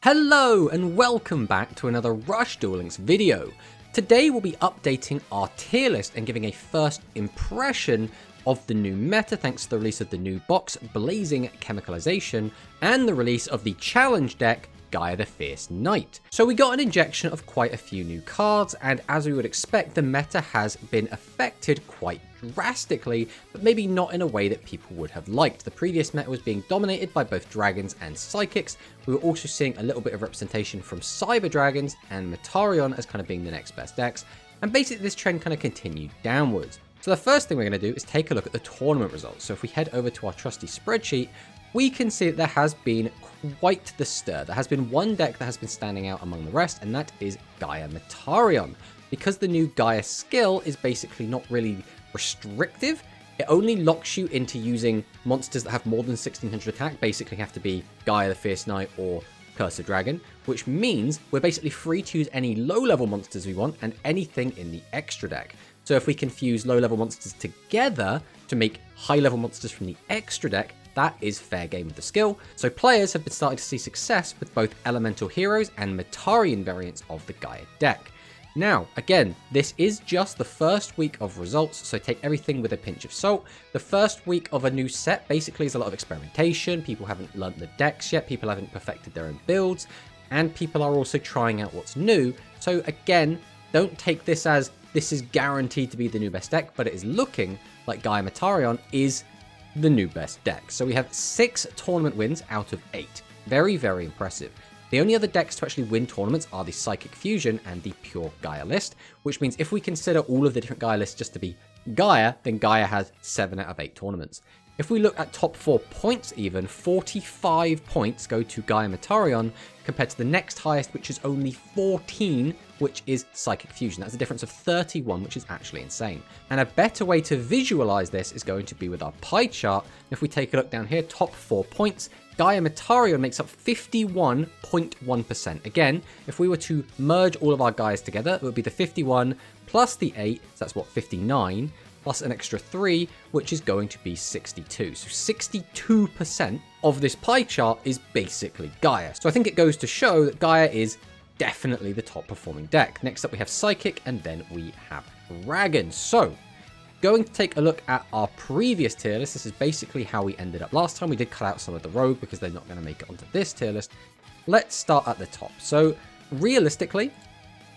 Hello and welcome back to another Rush Duel Links video. Today we'll be updating our tier list and giving a first impression of the new meta thanks to the release of the new box Blazing Chemicalization and the release of the challenge deck Gaia the Fierce Knight. So we got an injection of quite a few new cards, and as we would expect, the meta has been affected quite drastically, but maybe not in a way that people would have liked. The previous meta was being dominated by both dragons and psychics. We were also seeing a little bit of representation from cyber dragons and Metarion as kind of being the next best decks, and basically this trend kind of continued downwards. So the first thing we're going to do is take a look at the tournament results. So if we head over to our trusty spreadsheet, we can see that there has been quite the stir. There has been one deck that has been standing out among the rest, and that is Gaia Metarion. Because the new Gaia skill is basically not really restrictive, it only locks you into using monsters that have more than 1600 attack, basically have to be Gaia the Fierce Knight or Cursed Dragon, which means we're basically free to use any low-level monsters we want and anything in the extra deck. So if we can fuse low-level monsters together to make high-level monsters from the extra deck, that is fair game with the skill. So players have been starting to see success with both elemental heroes and Metarion variants of the Gaia deck. Now, again, this is just the first week of results, so take everything with a pinch of salt. The first week of a new set basically is a lot of experimentation. People haven't learnt the decks yet, people haven't perfected their own builds, and people are also trying out what's new. So again, don't take this as this is guaranteed to be the new best deck, but it is looking like Gaia Metarion is the new best deck. So we have 6 tournament wins out of 8. Very, very impressive. The only other decks to actually win tournaments are the Psychic Fusion and the pure Gaia list, which means if we consider all of the different Gaia lists just to be Gaia, then Gaia has 7 out of 8 tournaments. If we look at top 4 points even, 45 points go to Gaia Metarion compared to the next highest, which is only 14, which is Psychic Fusion. That's a difference of 31, which is actually insane. And a better way to visualize this is going to be with our pie chart. If we take a look down here, top 4 points, Gaia Metarion makes up 51.1%. Again, if we were to merge all of our Gaias together, it would be the 51 plus the 8, so that's what, 59, plus an extra 3, which is going to be 62. So 62% of this pie chart is basically Gaia. So I think it goes to show that Gaia is definitely the top performing deck. Next up we have Psychic, and then we have Dragon. So going to take a look at our previous tier list. This is basically how we ended up last time. We did cut out some of the Rogue because they're not going to make it onto this tier list. Let's start at the top. So realistically,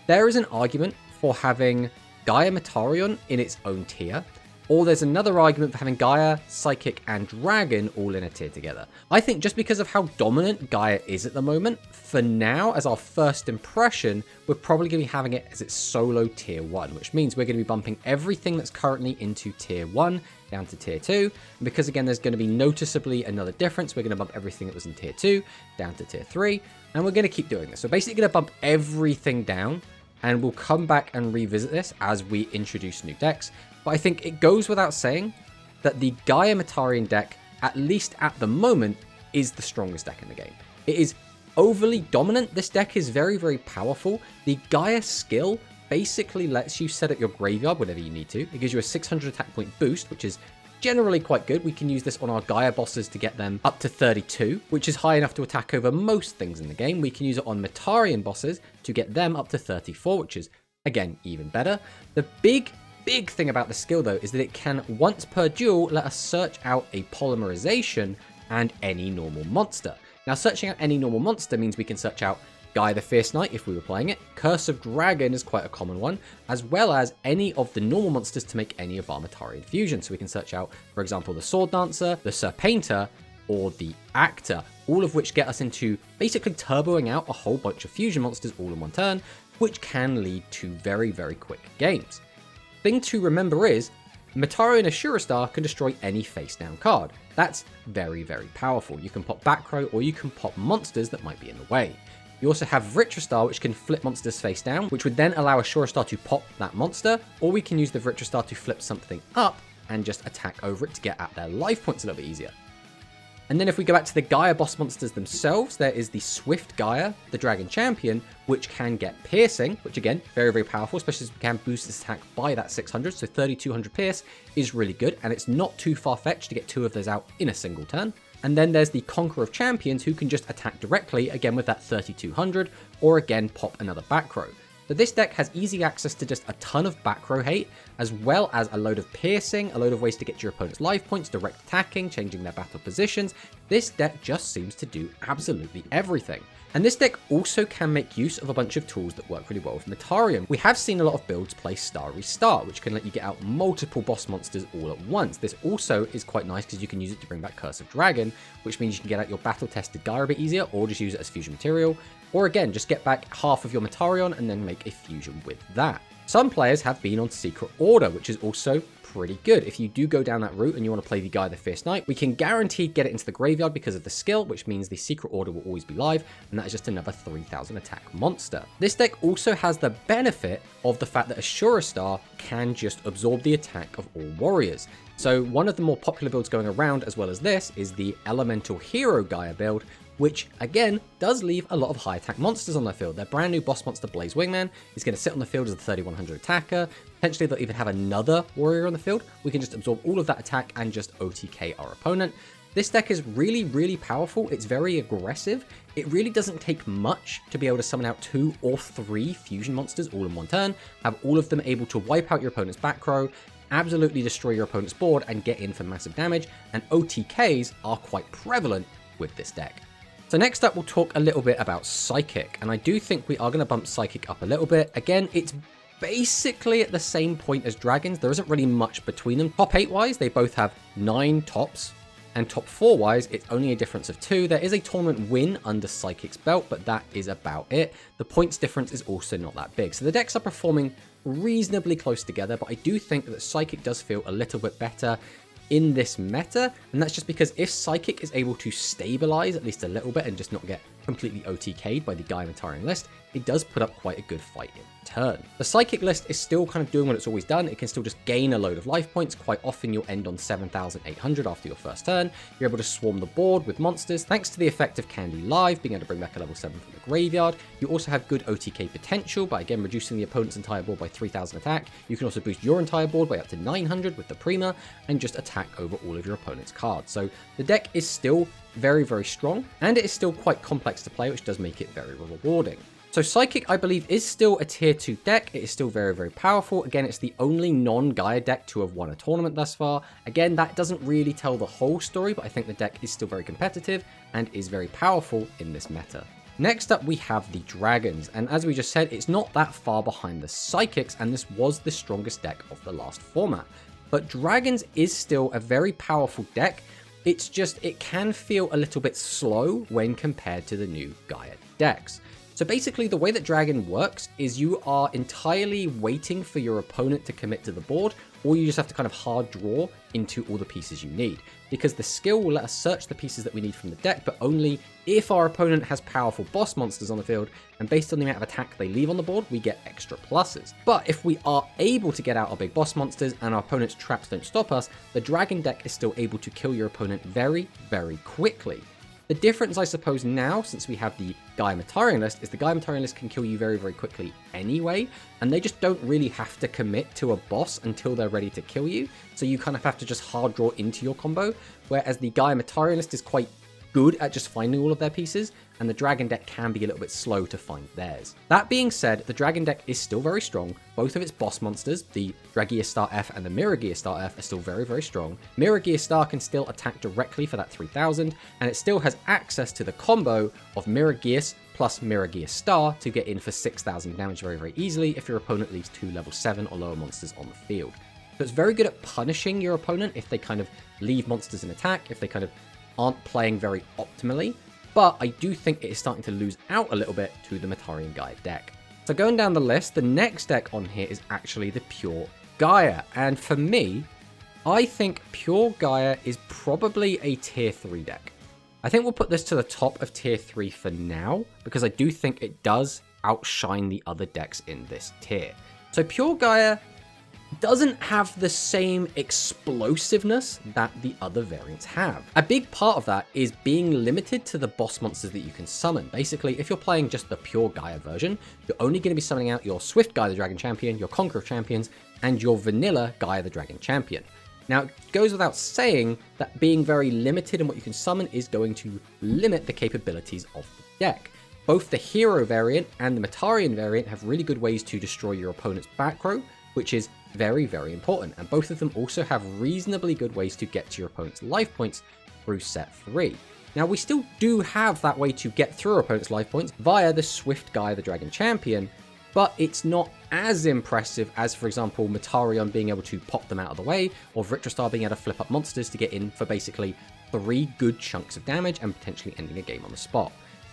there is an argument for having Gaia Metarion in its own tier, or there's another argument for having Gaia, Psychic, and Dragon all in a tier together. I think just because of how dominant Gaia is at the moment, for now, as our first impression, we're probably going to be having it as its solo tier 1, which means we're going to be bumping everything that's currently into tier 1 down to tier 2. And because, again, there's going to be noticeably another difference, we're going to bump everything that was in tier 2 down to tier 3, and we're going to keep doing this. So basically going to bump everything down, and we'll come back and revisit this as we introduce new decks. But I think it goes without saying that the Gaia Metarion deck, at least at the moment, is the strongest deck in the game. It is overly dominant. This deck is very, very powerful. The Gaia skill basically lets you set up your graveyard whenever you need to. It gives you a 600 attack point boost, which is generally quite good. We can use this on our Gaia bosses to get them up to 32, which is high enough to attack over most things in the game. We can use it on Metarion bosses to get them up to 34, which is, again, even better. The big thing about the skill, though, is that it can, once per duel, let us search out a polymerization and any normal monster. Now, searching out any normal monster means we can search out Gaia the Fierce Knight if we were playing it. Cursed Dragon is quite a common one, as well as any of the normal monsters to make any of our Metarion fusions. So we can search out, for example, the Sword Dancer, the Serpainter, or the Actor, all of which get us into basically turboing out a whole bunch of fusion monsters all in one turn, which can lead to very, very quick games. Thing to remember is, Metarion Asura can destroy any face-down card. That's very, very powerful. You can pop back row, or you can pop monsters that might be in the way. You also have Vritra, which can flip monsters face down, which would then allow Asura to pop that monster, or we can use the Vritra to flip something up and just attack over it to get at their life points a little bit easier. And then if we go back to the Gaia boss monsters themselves, there is the Swift Gaia, the Dragon Champion, which can get piercing, which again, very, very powerful, especially as we can boost its attack by that 600, so 3200 pierce is really good, and it's not too far-fetched to get 2 of those out in a single turn. And then there's the Conqueror of Champions, who can just attack directly, again with that 3200, or again pop another back row. So this deck has easy access to just a ton of back row hate, as well as a load of piercing, a load of ways to get your opponent's life points, direct attacking, changing their battle positions. This deck just seems to do absolutely everything. And this deck also can make use of a bunch of tools that work really well with Metarion. We have seen a lot of builds play Starry Star, which can let you get out multiple boss monsters all at once. This also is quite nice because you can use it to bring back Curse of Dragon, which means you can get out your battle-tested Gaia a bit easier, or just use it as fusion material. Or again, just get back half of your Metarion and then make a fusion with that. Some players have been on Secret Order, which is also pretty good. If you do go down that route and you want to play the Gaia the Fierce Knight, we can guaranteed get it into the graveyard because of the skill, which means the Secret Order will always be live, and that is just another 3000 attack monster. This deck also has the benefit of the fact that Ashura Star can just absorb the attack of all warriors. So one of the more popular builds going around, as well as this, is the Elemental Hero Gaia build, which again does leave a lot of high attack monsters on their field. Their brand new boss monster Blaze Wingman is going to sit on the field as a 3100 attacker. Potentially they'll even have another warrior on the field. We can just absorb all of that attack and just OTK our opponent. This deck is really, really powerful. It's very aggressive. It really doesn't take much to be able to summon out 2 or 3 fusion monsters all in one turn, have all of them able to wipe out your opponent's back row, absolutely destroy your opponent's board and get in for massive damage, and OTKs are quite prevalent with this deck. So next up, we'll talk a little bit about Psychic, and I do think we are going to bump Psychic up a little bit. Again, it's basically at the same point as Dragons. There isn't really much between them. Top 8 wise, they both have 9 tops, and top 4 wise, it's only a difference of 2. There is a tournament win under Psychic's belt, but that is about it. The points difference is also not that big. So the decks are performing reasonably close together, but I do think that Psychic does feel a little bit better in this meta, and that's just because if Psychic is able to stabilize at least a little bit and just not get completely OTK'd by the Gaia Metarion list, it does put up quite a good fight in turn. The Psychic list is still kind of doing what it's always done. It can still just gain a load of life points. Quite often you'll end on 7,800 after your first turn. You're able to swarm the board with monsters thanks to the effect of Candy Live, being able to bring back a level 7 from the graveyard. You also have good OTK potential by again reducing the opponent's entire board by 3,000 attack. You can also boost your entire board by up to 900 with the Prima and just attack over all of your opponent's cards. So the deck is still very, very strong, and it is still quite complex to play, which does make it very rewarding. So Psychic, I believe, is still a tier 2 deck. It is still very, very powerful. Again, it's the only non-Gaia deck to have won a tournament thus far. Again, that doesn't really tell the whole story, but I think the deck is still very competitive and is very powerful in this meta. Next up, we have the Dragons, and as we just said, it's not that far behind the Psychics, and this was the strongest deck of the last format. But Dragons is still a very powerful deck. It's just, it can feel a little bit slow when compared to the new Gaia decks. So basically the way that Dragon works is you are entirely waiting for your opponent to commit to the board, or you just have to kind of hard draw into all the pieces you need. Because the skill will let us search the pieces that we need from the deck, but only if our opponent has powerful boss monsters on the field, and based on the amount of attack they leave on the board, we get extra pluses. But if we are able to get out our big boss monsters and our opponent's traps don't stop us, the Dragon deck is still able to kill your opponent very, very quickly. The difference, I suppose, now, since we have the Gaia Metarion list, is the Gaia Metarion list can kill you very, very quickly anyway, and they just don't really have to commit to a boss until they're ready to kill you, so you kind of have to just hard draw into your combo, whereas the Gaia Metarion list is quite good at just finding all of their pieces, and the Dragon deck can be a little bit slow to find theirs. That being said, the Dragon deck is still very strong. Both of its boss monsters, the Dragia Star F and the Miragia Star F, are still very, very strong. Miragia Star can still attack directly for that 3000, and it still has access to the combo of Miragius plus Miragia Star to get in for 6000 damage very, very easily if your opponent leaves 2 level 7 or lower monsters on the field. So it's very good at punishing your opponent if they kind of leave monsters in attack, if they kind of aren't playing very optimally, but I do think it is starting to lose out a little bit to the Metarion Gaia deck. So going down the list, the next deck on here is actually the Pure Gaia, and for me, I think Pure Gaia is probably a tier 3 deck. I think we'll put this to the top of tier 3 for now, because I do think it does outshine the other decks in this tier. So Pure Gaia doesn't have the same explosiveness that the other variants have. A big part of that is being limited to the boss monsters that you can summon. Basically, if you're playing just the Pure Gaia version, you're only going to be summoning out your Swift Gaia the Dragon Champion, your Conqueror of Champions, and your vanilla Gaia the Dragon Champion. Now, it goes without saying that being very limited in what you can summon is going to limit the capabilities of the deck. Both the Hero variant and the Metarion variant have really good ways to destroy your opponent's back row, which is very, very important. And both of them also have reasonably good ways to get to your opponent's life points through set 3. Now, we still do have that way to get through our opponent's life points via the Swift Gaia the Dragon Champion, but it's not as impressive as, for example, Metarion being able to pop them out of the way, or Victrastar being able to flip up monsters to get in for basically 3 good chunks of damage and potentially ending a game on the spot.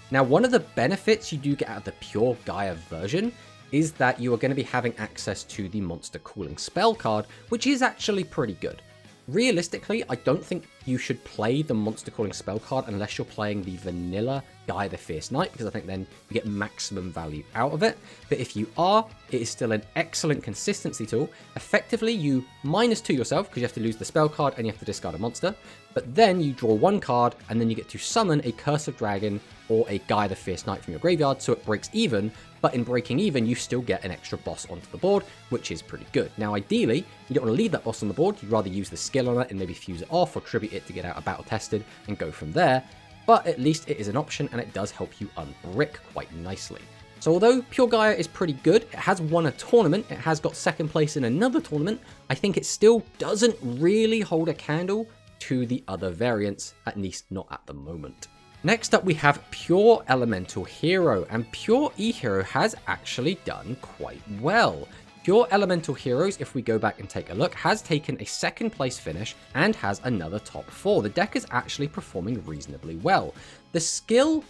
Now, one of the benefits you do get out of the pure Gaia version is that you are going to be having access to the Monster Cooling spell card, which is actually pretty good. Realistically, I don't think you should play the Monster Calling spell card unless you're playing the vanilla Gaia the Fierce Knight, because I think then you get maximum value out of it. But if you are, it is still an excellent consistency tool. Effectively, you -2 yourself because you have to lose the spell card and you have to discard a monster. But then you draw 1 card and then you get to summon a Curse of Dragon or a Gaia the Fierce Knight from your graveyard, so it breaks even. But in breaking even, you still get an extra boss onto the board, which is pretty good. Now, ideally, you don't want to leave that boss on the board. You'd rather use the skill on it and maybe fuse it off or tribute it to get out a battle tested and go from there. But at least it is an option and it does help you unbrick quite nicely. So although Pure Gaia is pretty good, it has won a tournament, it has got second place in another tournament, I think it still doesn't really hold a candle to the other variants, at least not at the moment. Next up, we have Pure Elemental Hero, and Pure E-Hero has actually done quite well. Pure Elemental Heroes, if we go back and take a look, has taken a second place finish and has another top 4. The deck is actually performing reasonably well. The skill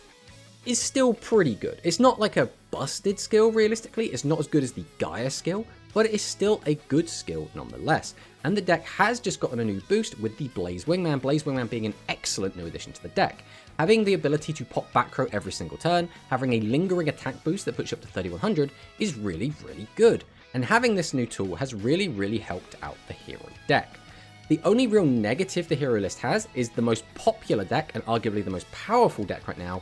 is still pretty good. It's not like a busted skill, realistically. It's not as good as the Gaia skill, but it is still a good skill nonetheless. And the deck has just gotten a new boost with the Blaze Wingman being an excellent new addition to the deck. Having the ability to pop back row every single turn, having a lingering attack boost that puts you up to 3100 is really, really good. And having this new tool has really, really helped out the hero deck. The only real negative the hero list has is the most popular deck, and arguably the most powerful deck right now,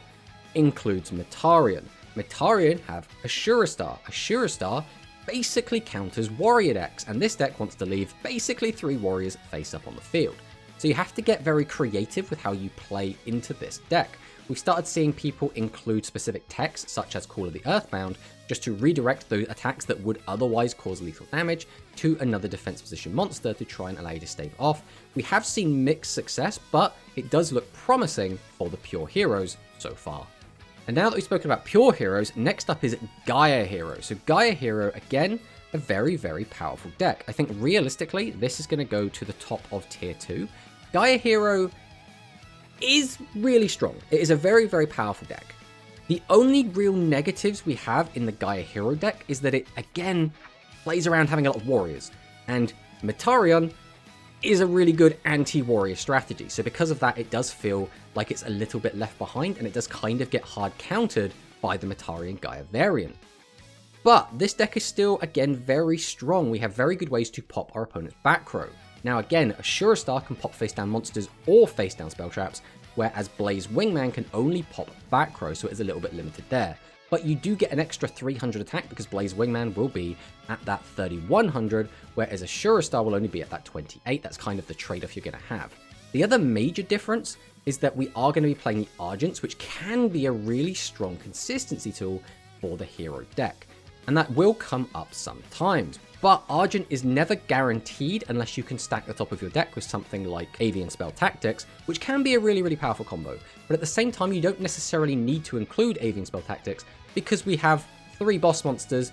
includes Metarion. Metarion have Asura-Star. Asura-Star basically counters warrior decks, and this deck wants to leave basically 3 warriors face up on the field. So you have to get very creative with how you play into this deck. We've started seeing people include specific techs, such as Call of the Earthbound, just to redirect those attacks that would otherwise cause lethal damage to another defense position monster to try and allow you to stave off. We have seen mixed success, but it does look promising for the Pure Heroes so far. And now that we've spoken about Pure Heroes, next up is Gaia Hero. So Gaia Hero, again, a very, very powerful deck. I think realistically, this is going to go to the top of tier 2. Gaia Hero is really strong. It is a very, very powerful deck. The only real negatives we have in the Gaia Hero deck is that it, again, plays around having a lot of warriors. And Metarion is a really good anti-warrior strategy. So because of that, it does feel like it's a little bit left behind, and it does kind of get hard countered by the Metarion Gaia variant. But this deck is still, again, very strong. We have very good ways to pop our opponent's back row. Now again, Asura-Star can pop face down monsters or face down spell traps, whereas Blaze Wingman can only pop back row, so it is a little bit limited there. But you do get an extra 300 attack because Blaze Wingman will be at that 3100, whereas Asura-Star will only be at that 28. That's kind of the trade-off you're going to have. The other major difference is that we are going to be playing the Argents, which can be a really strong consistency tool for the hero deck. And that will come up sometimes. But Argent is never guaranteed unless you can stack the top of your deck with something like Avian Spell Tactics, which can be a really, really powerful combo. But at the same time, you don't necessarily need to include Avian Spell Tactics because we have 3 boss monsters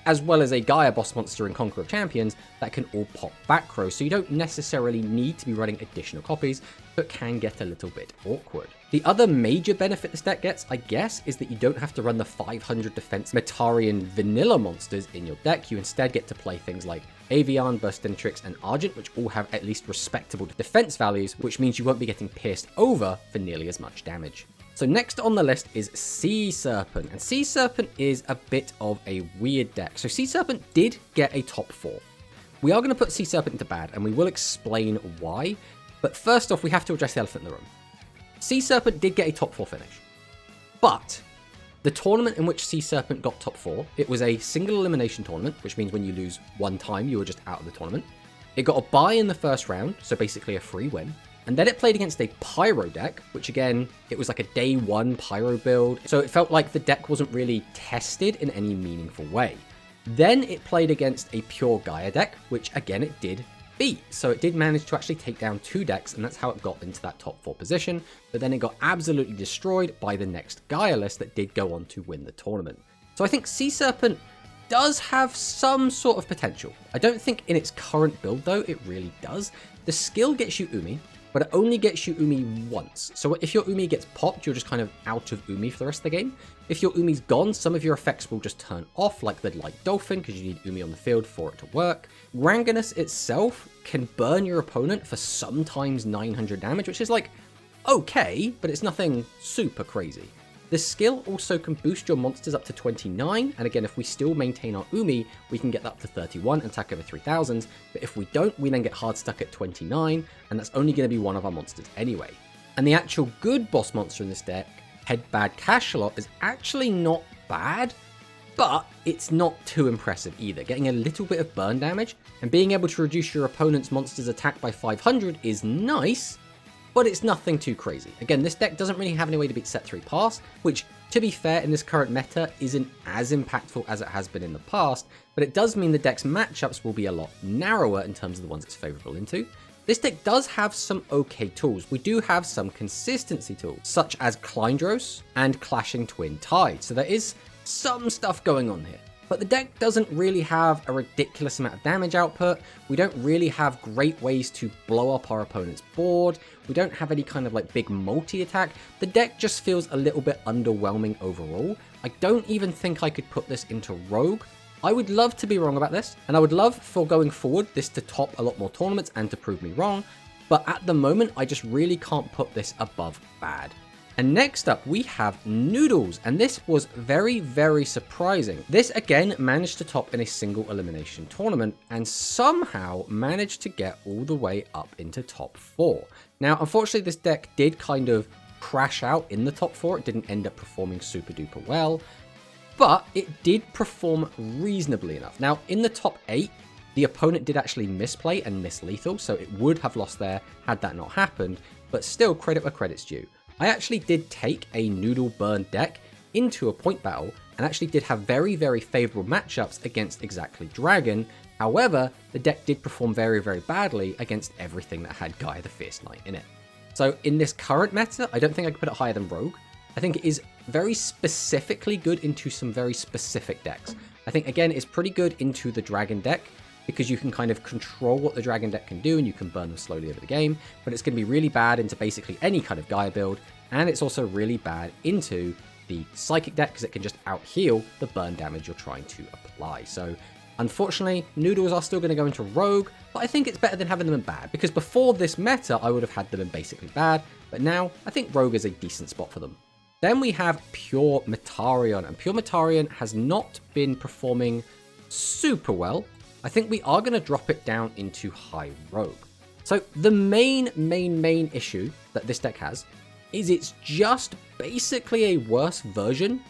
as well as a Gaia boss monster in Conqueror of Champions that can all pop back row, so you don't necessarily need to be running additional copies, but can get a little bit awkward. The other major benefit this deck gets, I guess, is that you don't have to run the 500 defense Metarion vanilla monsters in your deck. You instead get to play things like Avian, Burstentrix, and Argent, which all have at least respectable defense values, which means you won't be getting pierced over for nearly as much damage. So next on the list is Sea Serpent, and Sea Serpent is a bit of a weird deck. So Sea Serpent did get a top 4. We are going to put Sea Serpent into bad, and we will explain why, but first off, we have to address the elephant in the room. Sea Serpent did get a top 4 finish, but the tournament in which Sea Serpent got top 4, it was a single elimination tournament, which means when you lose 1 time, you are just out of the tournament. It got a bye in the first round, so basically a free win. And then it played against a Pyro deck, which again, it was like a day 1 Pyro build, so it felt like the deck wasn't really tested in any meaningful way. Then it played against a pure Gaia deck, which again it did beat, so it did manage to actually take down 2 decks, and that's how it got into that top 4 position, but then it got absolutely destroyed by the next Gaia list that did go on to win the tournament. So I think Sea Serpent does have some sort of potential. I don't think in its current build though, it really does. The skill gets you Umi, but it only gets you Umi once. So if your Umi gets popped, you're just kind of out of Umi for the rest of the game. If your Umi's gone, some of your effects will just turn off, like the Light Dolphin, because you need Umi on the field for it to work. Ranganus itself can burn your opponent for sometimes 900 damage, which is like, okay, but it's nothing super crazy. The skill also can boost your monsters up to 29, and again, if we still maintain our Umi, we can get that up to 31 and attack over 3000s, but if we don't, we then get hard stuck at 29, and that's only going to be one of our monsters anyway. And the actual good boss monster in this deck, Headbad Cachalot, is actually not bad, but it's not too impressive either. Getting a little bit of burn damage, and being able to reduce your opponent's monster's attack by 500 is nice, but it's nothing too crazy. Again, this deck doesn't really have any way to beat set 3 pass, which, to be fair, in this current meta isn't as impactful as it has been in the past, but it does mean the deck's matchups will be a lot narrower in terms of the ones it's favourable into. This deck does have some okay tools. We do have some consistency tools, such as Klindros and Clashing Twin Tides, so there is some stuff going on here. But the deck doesn't really have a ridiculous amount of damage output. We don't really have great ways to blow up our opponent's board. We don't have any kind of like big multi-attack. The deck just feels a little bit underwhelming overall. I don't even think I could put this into Rogue. I would love to be wrong about this, and I would love for going forward this to top a lot more tournaments and to prove me wrong, but at the moment I just really can't put this above bad. And next up, we have Noodles, and this was very, very surprising. This again managed to top in a single elimination tournament and somehow managed to get all the way up into top 4. Now, unfortunately, this deck did kind of crash out in the top 4. It didn't end up performing super duper well, but it did perform reasonably enough. Now, in the top 8, the opponent did actually misplay and miss lethal, so it would have lost there had that not happened, but still credit where credit's due. I actually did take a Noodle Burn deck into a point battle and actually did have very, very favourable matchups against exactly Dragon. However, the deck did perform very, very badly against everything that had Gaia the Fierce Knight in it. So in this current meta, I don't think I could put it higher than Rogue. I think it is very specifically good into some very specific decks. I think, again, it's pretty good into the Dragon deck, because you can kind of control what the Dragon deck can do and you can burn them slowly over the game, but it's going to be really bad into basically any kind of Gaia build, and it's also really bad into the Psychic deck because it can just out-heal the burn damage you're trying to apply. So unfortunately, Noodles are still going to go into Rogue, but I think it's better than having them in bad, because before this meta I would have had them in basically bad, but now I think Rogue is a decent spot for them. Then we have Pure Metarion, and Pure Metarion has not been performing super well. I think we are going to drop it down into High Rogue. So the main issue that this deck has is it's just basically a worse version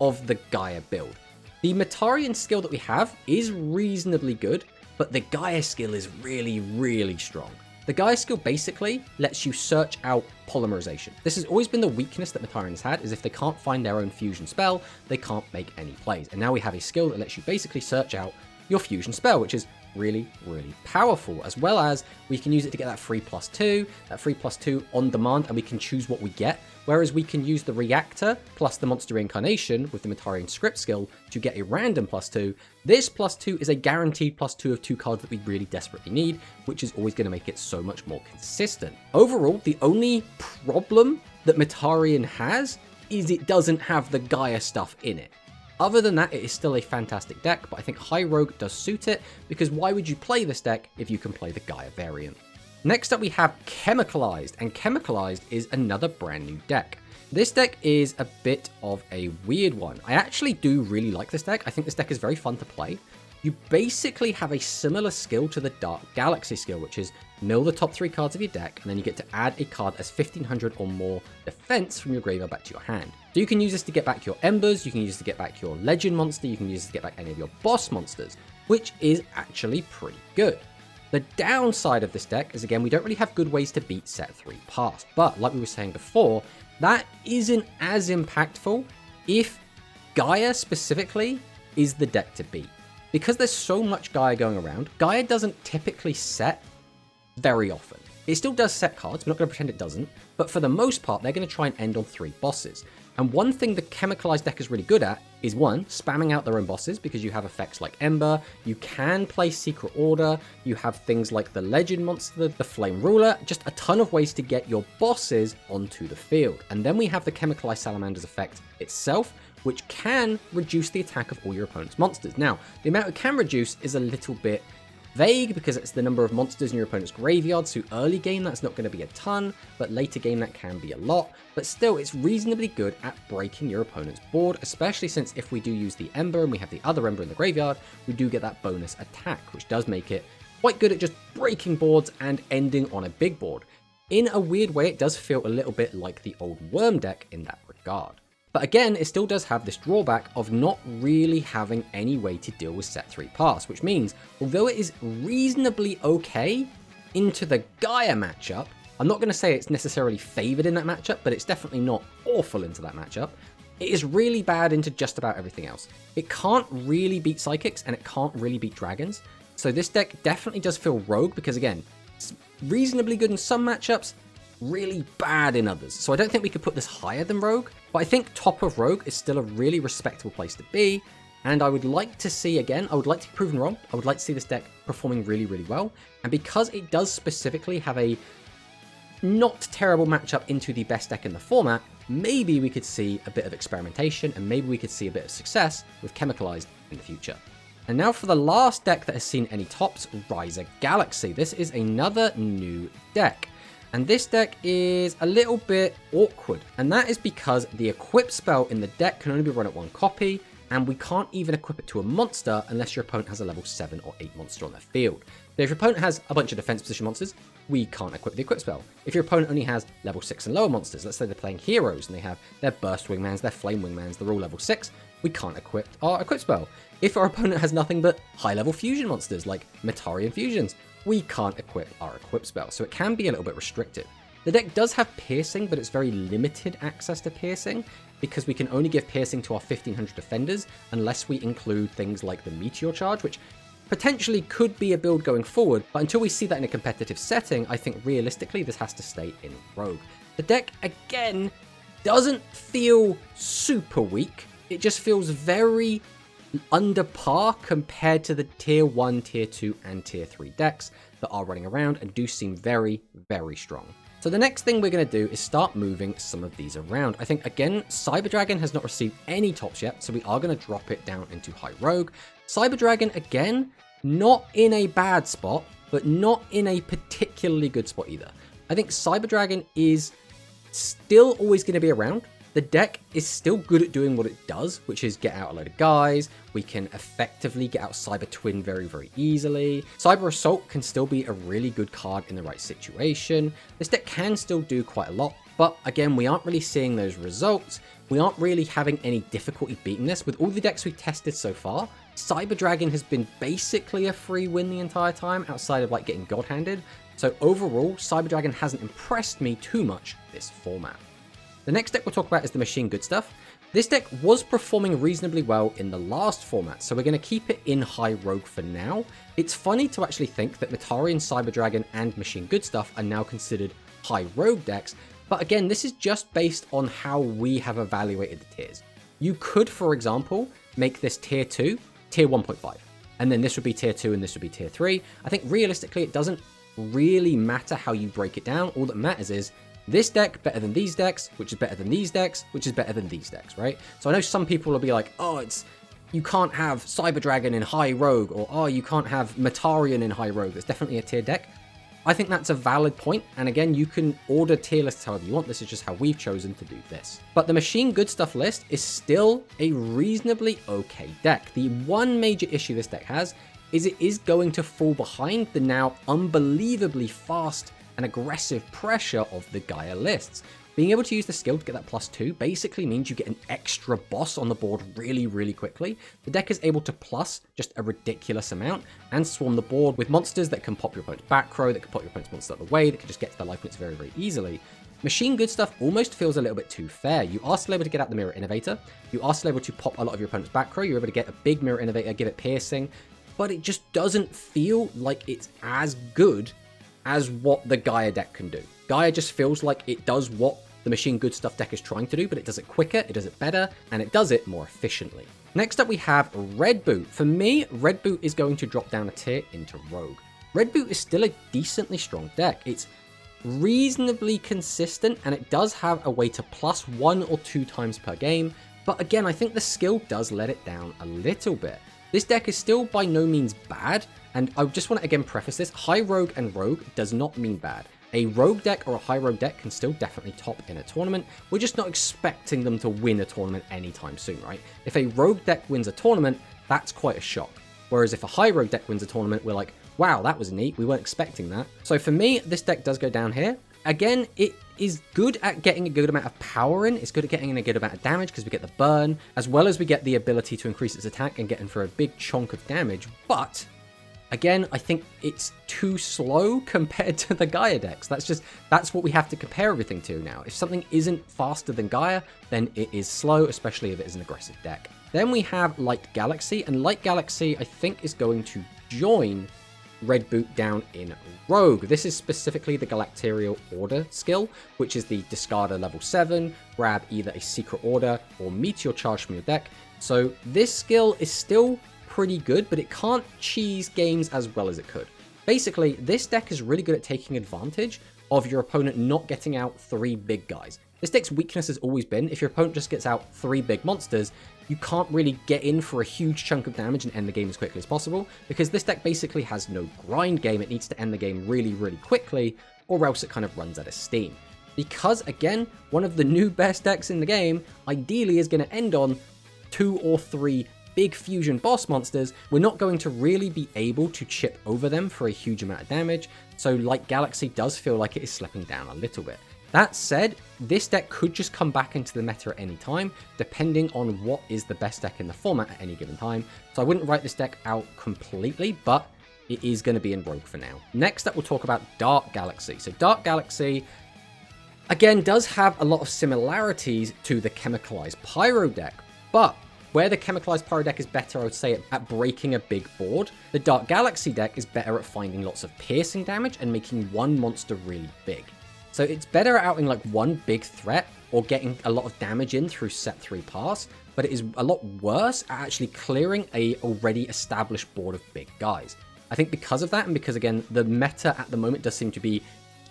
of the Gaia build. The Metarion skill that we have is reasonably good, but the Gaia skill is really, really strong. The Gaia skill basically lets you search out polymerization. This has always been the weakness that Metarion's had, is if they can't find their own fusion spell, they can't make any plays. And now we have a skill that lets you basically search out your fusion spell, which is really, really powerful, as well as we can use it to get that free +2 on demand, and we can choose what we get, whereas we can use the reactor plus the monster reincarnation with the Metarion script skill to get a random +2. This +2 is a guaranteed +2 of 2 cards that we really desperately need, which is always going to make it so much more consistent. Overall, the only problem that Metarion has is it doesn't have the Gaia stuff in it. Other than that, it is still a fantastic deck, but I think High Rogue does suit it, because why would you play this deck if you can play the Gaia variant? Next up we have Chemicalized, and Chemicalized is another brand new deck. This deck is a bit of a weird one. I actually do really like this deck. I think this deck is very fun to play. You basically have a similar skill to the Dark Galaxy skill, which is mill the top 3 cards of your deck, and then you get to add a card as 1500 or more defense from your graveyard back to your hand. So you can use this to get back your Embers, you can use this to get back your Legend monster, you can use this to get back any of your boss monsters, which is actually pretty good. The downside of this deck is, again, we don't really have good ways to beat set 3 pass. But like we were saying before, that isn't as impactful if Gaia specifically is the deck to beat. Because there's so much Gaia going around, Gaia doesn't typically set very often. It still does set cards, we're not going to pretend it doesn't, but for the most part, they're going to try and end on 3 bosses. And one thing the Chemicalized deck is really good at is, one, spamming out their own bosses, because you have effects like Ember, you can play Secret Order, you have things like the Legend Monster, the Flame Ruler, just a ton of ways to get your bosses onto the field. And then we have the Chemicalized Salamander's effect itself, which can reduce the attack of all your opponent's monsters. Now, the amount it can reduce is a little bit vague because it's the number of monsters in your opponent's graveyard, so early game that's not going to be a ton, but later game that can be a lot. But still, it's reasonably good at breaking your opponent's board, especially since if we do use the Ember and we have the other Ember in the graveyard, we do get that bonus attack, which does make it quite good at just breaking boards and ending on a big board. In a weird way, it does feel a little bit like the old Worm deck in that regard. But again, it still does have this drawback of not really having any way to deal with set 3 pass, which means, although it is reasonably okay into the Gaia matchup, I'm not going to say it's necessarily favoured in that matchup, but it's definitely not awful into that matchup. It is really bad into just about everything else. It can't really beat Psychics, and it can't really beat Dragons, so this deck definitely does feel rogue, because again, it's reasonably good in some matchups, really bad in others. So I don't think we could put this higher than Rogue, but I think top of Rogue is still a really respectable place to be, and I would like to see, again, I would like to be proven wrong, I would like to see this deck performing really, really well, and because it does specifically have a not terrible matchup into the best deck in the format, maybe we could see a bit of experimentation, and maybe we could see a bit of success with Chemicalized in the future. And now for the last deck that has seen any tops, Riser Galaxy. This is another new deck. And this deck is a little bit awkward, and that is because the equip spell in the deck can only be run at 1 copy, and we can't even equip it to a monster unless your opponent has a level 7 or 8 monster on their field. So if your opponent has a bunch of defense position monsters, we can't equip the equip spell. If your opponent only has level 6 and lower monsters, let's say they're playing heroes and they have their burst wingmans, their flame wingmans, they're all level 6, we can't equip our equip spell. If our opponent has nothing but high level fusion monsters like Metarion fusions, we can't equip our equip spell, so it can be a little bit restricted. The deck does have piercing, but it's very limited access to piercing, because we can only give piercing to our 1500 defenders unless we include things like the Meteor Charge, which potentially could be a build going forward, but until we see that in a competitive setting, I think realistically this has to stay in Rogue. The deck, again, doesn't feel super weak, it just feels very under par compared to the tier 1, tier 2 and tier 3 decks that are running around and do seem very, very strong. So the next thing we're going to do is start moving some of these around. I think, again, Cyber Dragon has not received any tops yet, so we are going to drop it down into High Rogue. Cyber Dragon, again, not in a bad spot, but not in a particularly good spot either. I think Cyber Dragon is still always going to be around. The deck is still good at doing what it does, which is get out a load of guys. We can effectively get out Cyber Twin very, very easily. Cyber Assault can still be a really good card in the right situation. This deck can still do quite a lot, but again, we aren't really seeing those results. We aren't really having any difficulty beating this. With all the decks we've tested so far, Cyber Dragon has been basically a free win the entire time, outside of like getting God-handed. So overall, Cyber Dragon hasn't impressed me too much this format. The next deck we'll talk about is the Machine Good Stuff. This deck was performing reasonably well in the last format, so we're going to keep it in High Rogue for now. It's funny to actually think that Metarion, Cyber Dragon, and Machine Good Stuff are now considered High Rogue decks, but again, this is just based on how we have evaluated the tiers. You could, for example, make this tier 2, tier 1.5, and then this would be tier 2 and this would be tier 3. I think realistically, it doesn't really matter how you break it down. All that matters is this deck better than these decks, which is better than these decks, which is better than these decks, right? So I know some people will be like, oh, you can't have Cyber Dragon in High Rogue, or oh, you can't have Metarion in High Rogue. It's definitely a tier deck. I think that's a valid point, and again, you can order tier lists however you want. This is just how we've chosen to do this. But the Machine Good Stuff list is still a reasonably okay deck. The one major issue this deck has is it is going to fall behind the now unbelievably fast and aggressive pressure of the Gaia lists. Being able to use the skill to get that +2 basically means you get an extra boss on the board really, really quickly. The deck is able to plus just a ridiculous amount and swarm the board with monsters that can pop your opponent's back row, that can pop your opponent's monster out of the way, that can just get to their life points very, very easily. Machine Good Stuff almost feels a little bit too fair. You are still able to get out the Mirror Innovator, you are still able to pop a lot of your opponent's back row, you're able to get a big Mirror Innovator, give it piercing, but it just doesn't feel like it's as good as what the Gaia deck can do. Gaia just feels like it does what the Machine Good Stuff deck is trying to do, but it does it quicker, it does it better, and it does it more efficiently. Next up we have Red Boot. For me, Red Boot is going to drop down a tier into Rogue. Red Boot is still a decently strong deck. It's reasonably consistent, and it does have a way to plus 1 or 2 times per game, but again, I think the skill does let it down a little bit. This deck is still by no means bad, and I just want to again preface this, high rogue and rogue does not mean bad. A rogue deck or a high rogue deck can still definitely top in a tournament. We're just not expecting them to win a tournament anytime soon, right? If a rogue deck wins a tournament, that's quite a shock. Whereas if a high rogue deck wins a tournament, we're like, wow, that was neat, we weren't expecting that. So for me, this deck does go down here. Again, it is good at getting a good amount of power in, it's good at getting in a good amount of damage because we get the burn, as well as we get the ability to increase its attack and get in for a big chunk of damage, but again, I think it's too slow compared to the Gaia decks. That's what we have to compare everything to now. If something isn't faster than Gaia, then it is slow, especially if it is an aggressive deck. Then we have Light Galaxy, and Light Galaxy I think is going to join Red Boot down in Rogue. This is specifically the Galacterial Order skill, which is the discarder level 7, grab either a Secret Order or Meteor Charge from your deck. So this skill is still pretty good, but it can't cheese games as well as it could. Basically, this deck is really good at taking advantage of your opponent not getting out 3 big guys. This deck's weakness has always been, if your opponent just gets out 3 big monsters, you can't really get in for a huge chunk of damage and end the game as quickly as possible, because this deck basically has no grind game. It needs to end the game really, really quickly, or else it kind of runs out of steam. Because, again, one of the new best decks in the game, ideally is going to end on 2 or 3 big fusion boss monsters, we're not going to really be able to chip over them for a huge amount of damage, so Light Galaxy does feel like it is slipping down a little bit. That said, this deck could just come back into the meta at any time, depending on what is the best deck in the format at any given time. So I wouldn't write this deck out completely, but it is going to be in Rogue for now. Next up, we'll talk about Dark Galaxy. So Dark Galaxy, again, does have a lot of similarities to the Chemicalized Pyro deck, but where the Chemicalized Pyro deck is better, I would say, at breaking a big board, the Dark Galaxy deck is better at finding lots of piercing damage and making one monster really big. So it's better at outing like one big threat or getting a lot of damage in through set 3 pass, but it is a lot worse at actually clearing a already established board of big guys. I think because of that, and because again, the meta at the moment does seem to be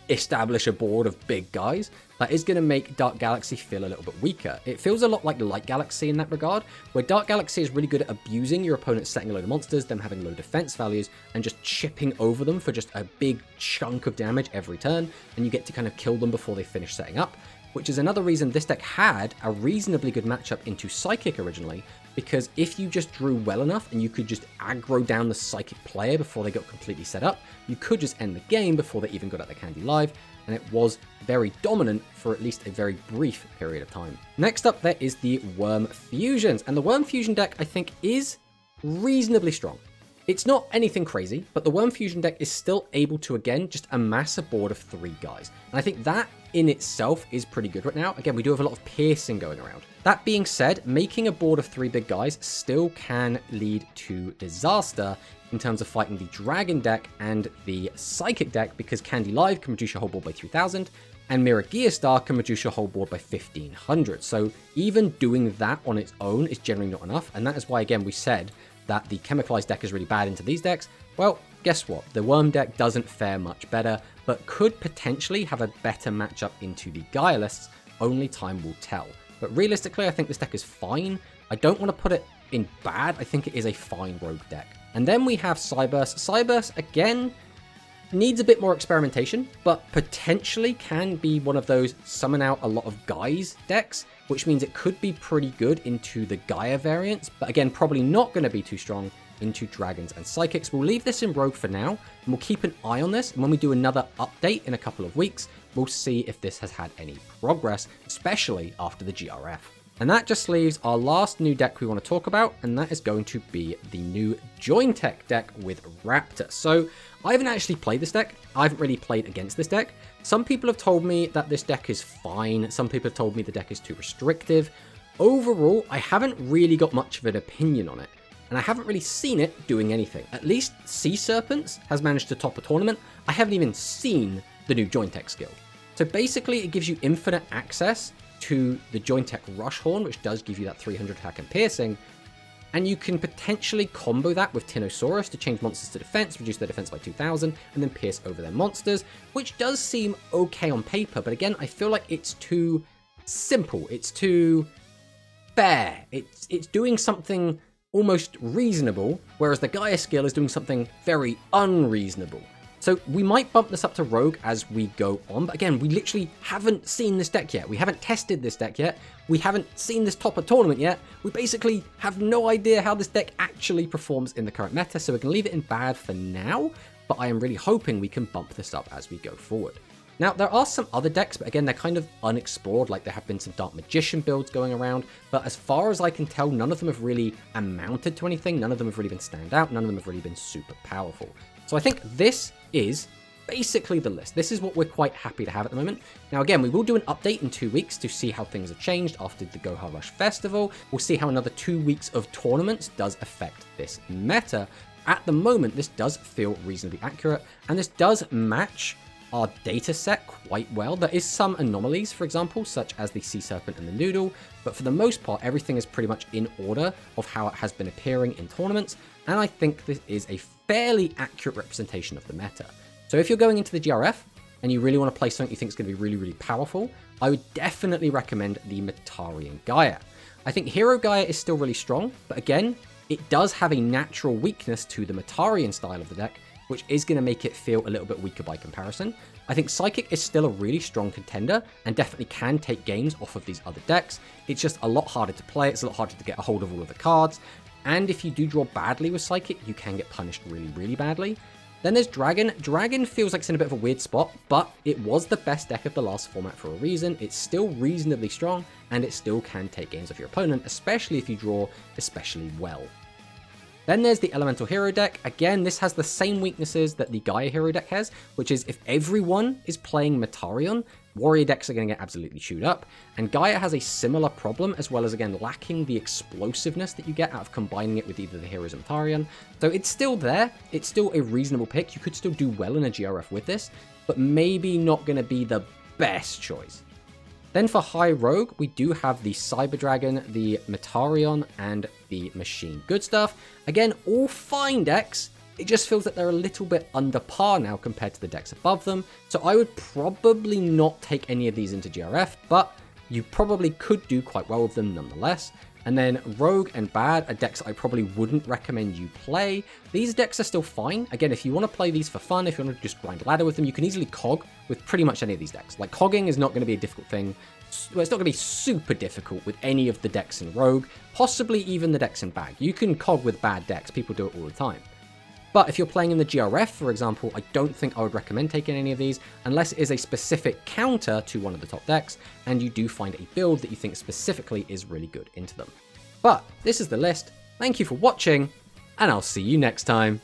establish a board of big guys, that is going to make Dark Galaxy feel a little bit weaker. It feels a lot like Light Galaxy in that regard, where Dark Galaxy is really good at abusing your opponent setting a load of monsters, them having low defense values, and just chipping over them for just a big chunk of damage every turn, and you get to kind of kill them before they finish setting up, which is another reason this deck had a reasonably good matchup into Psychic originally, because if you just drew well enough and you could just aggro down the Psychic player before they got completely set up, you could just end the game before they even got out the Candy Live, and it was very dominant for at least a very brief period of time. Next up, there is the Worm Fusions, and the Worm Fusion deck I think is reasonably strong. It's not anything crazy, but the Worm Fusion deck is still able to, again, just amass a board of 3 guys. And I think that in itself is pretty good right now. Again, we do have a lot of piercing going around. That being said, making a board of 3 big guys still can lead to disaster in terms of fighting the Dragon deck and the Psychic deck, because Candy Live can reduce your whole board by 3,000, and Mirror Gearstar can reduce your whole board by 1,500. So even doing that on its own is generally not enough, and that is why, again, we said that the Chemicalized deck is really bad into these decks. Well, guess what? The Worm deck doesn't fare much better, but could potentially have a better matchup into the Gaia lists. Only time will tell. But realistically, I think this deck is fine. I don't want to put it in bad. I think it is a fine rogue deck. And then we have Cyburst. Cyburst, again, needs a bit more experimentation, but potentially can be one of those summon out a lot of guys decks, which means it could be pretty good into the Gaia variants, but again, probably not going to be too strong into Dragons and Psychics. We'll leave this in Rogue for now, and we'll keep an eye on this, and when we do another update in a couple of weeks, we'll see if this has had any progress, especially after the GRF. And that just leaves our last new deck we want to talk about, and that is going to be the new Jointech deck with Raptor. So I haven't actually played this deck. I haven't really played against this deck. Some people have told me that this deck is fine. Some people have told me the deck is too restrictive. Overall, I haven't really got much of an opinion on it, and I haven't really seen it doing anything. At least Sea Serpents has managed to top a tournament. I haven't even seen the new Jointech skill. So basically, it gives you infinite access to the Jointech Rush Horn, which does give you that 300 attack and piercing, and you can potentially combo that with Tomatosaurs to change monsters to defense, reduce their defense by 2000, and then pierce over their monsters, which does seem okay on paper, but again, I feel like it's too simple, it's too fair, it's doing something almost reasonable, whereas the Gaia skill is doing something very unreasonable. So we might bump this up to Rogue as we go on, but again, we literally haven't seen this deck yet. We haven't tested this deck yet. We haven't seen this top a tournament yet. We basically have no idea how this deck actually performs in the current meta, so we can leave it in bad for now, but I am really hoping we can bump this up as we go forward. Now, there are some other decks, but again, they're kind of unexplored, like there have been some Dark Magician builds going around, but as far as I can tell, none of them have really amounted to anything, none of them have really been stand out, none of them have really been super powerful. So I think this is basically the list. This is what we're quite happy to have at the moment. Now again, we will do an update in 2 weeks to see how things have changed after the Goha Rush Festival. We'll see how another 2 weeks of tournaments does affect this meta. At the moment, this does feel reasonably accurate, and this does match our data set quite well. There is some anomalies, for example, such as the Sea Serpent and the Noodle, but for the most part, everything is pretty much in order of how it has been appearing in tournaments, and I think this is a fairly accurate representation of the meta. So if you're going into the GRF and you really want to play something you think is going to be really, really powerful, I would definitely recommend the Metarion Gaia. I think Hero Gaia is still really strong, but again, it does have a natural weakness to the Metarion style of the deck, which is going to make it feel a little bit weaker by comparison. I think Psychic is still a really strong contender and definitely can take games off of these other decks. It's just a lot harder to play, it's a lot harder to get a hold of all of the cards, and if you do draw badly with Psychic, you can get punished really, really badly. Then there's Dragon. Dragon feels like it's in a bit of a weird spot, but it was the best deck of the last format for a reason. It's still reasonably strong, and it still can take games off your opponent, especially if you draw especially well. Then there's the Elemental Hero deck. Again, this has the same weaknesses that the Gaia Hero deck has, which is if everyone is playing Metarion, Warrior decks are going to get absolutely chewed up, and Gaia has a similar problem, as well as, again, lacking the explosiveness that you get out of combining it with either the Heroes or Metarion. So it's still there, it's still a reasonable pick, you could still do well in a GRF with this, but maybe not going to be the best choice. Then for High Rogue, we do have the Cyber Dragon, the Metarion, and the Machine Good Stuff. Again, all fine decks. It just feels that they're a little bit under par now compared to the decks above them. So I would probably not take any of these into GRF, but you probably could do quite well with them nonetheless. And then Rogue and Bad are decks I probably wouldn't recommend you play. These decks are still fine. Again, if you want to play these for fun, if you want to just grind ladder with them, you can easily cog with pretty much any of these decks. Like, cogging is not going to be a difficult thing. Well, it's not going to be super difficult with any of the decks in Rogue, possibly even the decks in Bag. You can cog with bad decks, people do it all the time. But if you're playing in the GRF, for example, I don't think I would recommend taking any of these unless it is a specific counter to one of the top decks and you do find a build that you think specifically is really good into them. But this is the list. Thank you for watching, and I'll see you next time.